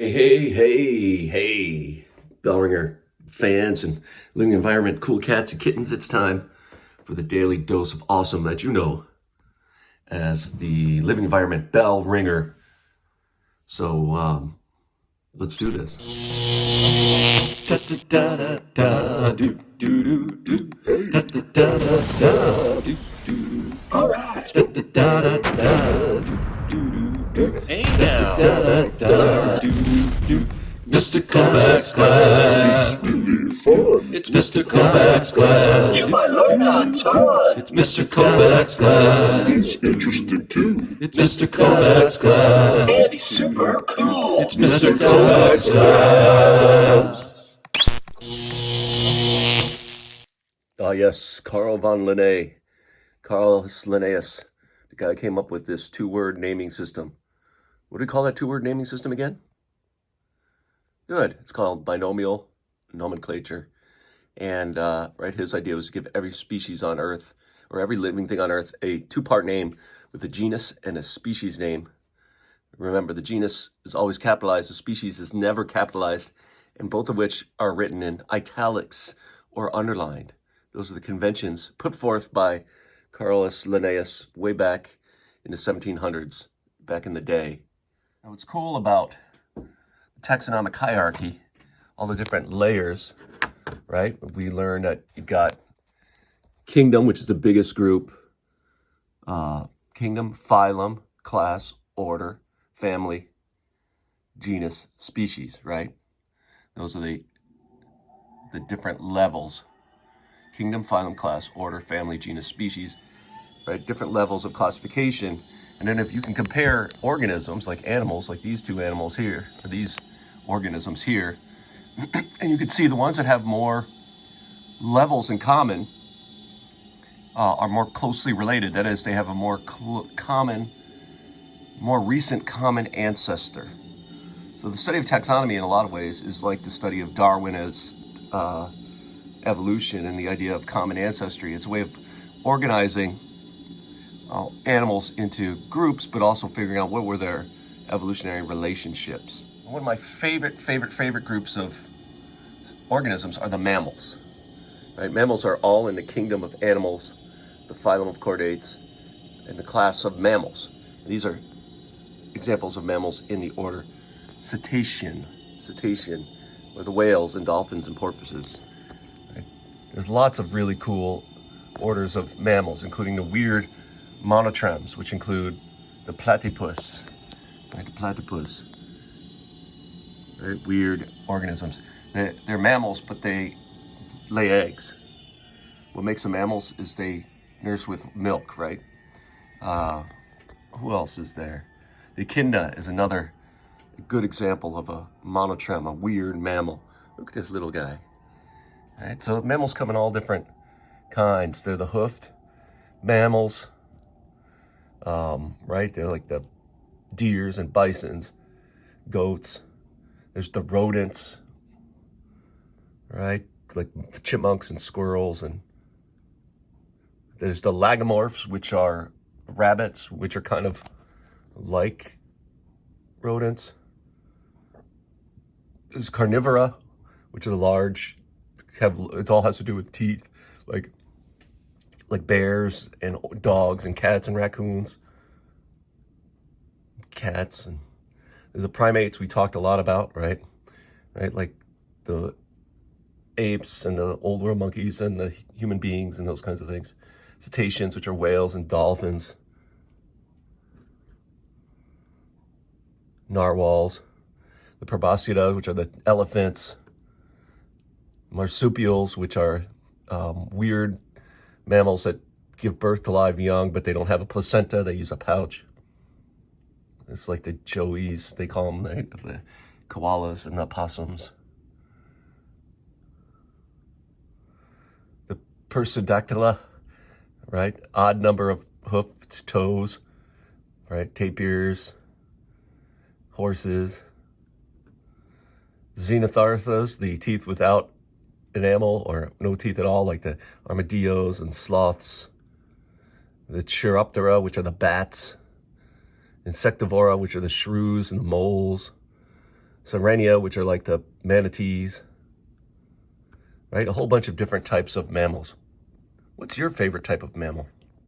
Hey, Bellringer fans and living environment, cool cats and kittens. It's time for the daily dose of awesome that you know as the living environment Bellringer. So let's do this. All right. Hey now. Mr. Kovacs Class. It's Mr. Kovacs Class. You might learn a ton. It's Mr. Kovacs Class. He's interested too. It's Mr. Kovacs Class. And he's super cool. It's Mr. Kovacs Class. Yes, Carl von Linné, Carlos Linnaeus, the guy came up with this two-word naming system. What do we call that two-word naming system again? Good. It's called binomial nomenclature. And his idea was to give every species on Earth, or every living thing on Earth, a two-part name with a genus and a species name. Remember, the genus is always capitalized, the species is never capitalized, and both of which are written in italics or underlined. Those are the conventions put forth by Carolus Linnaeus way back in the 1700s, back in the day. Now, what's cool about the taxonomic hierarchy, all the different layers, right? We learned that you've got kingdom, which is the biggest group, kingdom, phylum, class, order, family, genus, species, right? Those are the different levels. Kingdom, phylum, class, order, family, genus, species, right? Different levels of classification. And then if you can compare organisms like animals, like these two animals here, or these organisms here, and you can see the ones that have more levels in common are more closely related. That is, they have a more recent common ancestor. So the study of taxonomy in a lot of ways is like the study of Darwin as evolution and the idea of common ancestry. It's a way of organizing animals into groups, but also figuring out what were their evolutionary relationships. One of my favorite groups of organisms are the mammals. Right? Mammals are all in the kingdom of animals, the phylum of chordates, and the class of mammals. And these are examples of mammals in the order cetacean, or the whales and dolphins and porpoises. Right? There's lots of really cool orders of mammals, including the weird monotremes, which include the platypus, right? The platypus, very weird organisms. They're mammals, but they lay eggs. What makes them mammals is they nurse with milk, right? Who else is there? The echidna is another good example of a monotreme, a weird mammal. Look at this little guy. All right, so mammals come in all different kinds. They're the hoofed mammals, right? They're like the deers and bisons, goats. There's the rodents, right? Like chipmunks and squirrels. And there's the lagomorphs, which are rabbits, which are kind of like rodents. There's carnivora, which are large, it all has to do with teeth, like bears and dogs and cats and raccoons. Cats. And there's the primates we talked a lot about, right? Like the apes and the old world monkeys and the human beings and those kinds of things. Cetaceans, which are whales and dolphins. Narwhals. The proboscidea, which are the elephants. Marsupials, which are weird mammals that give birth to live young, but they don't have a placenta. They use a pouch. It's like the joeys, they call them, the koalas and the opossums. The Perissodactyla, right? Odd number of hoofed toes, right? Tapirs, horses. Xenotharthas, the teeth without enamel or no teeth at all, like the armadillos and sloths. The Chiroptera, which are the bats. Insectivora, which are the shrews and the moles. Sirenia, which are like the manatees, right? A whole bunch of different types of mammals. What's your favorite type of mammal?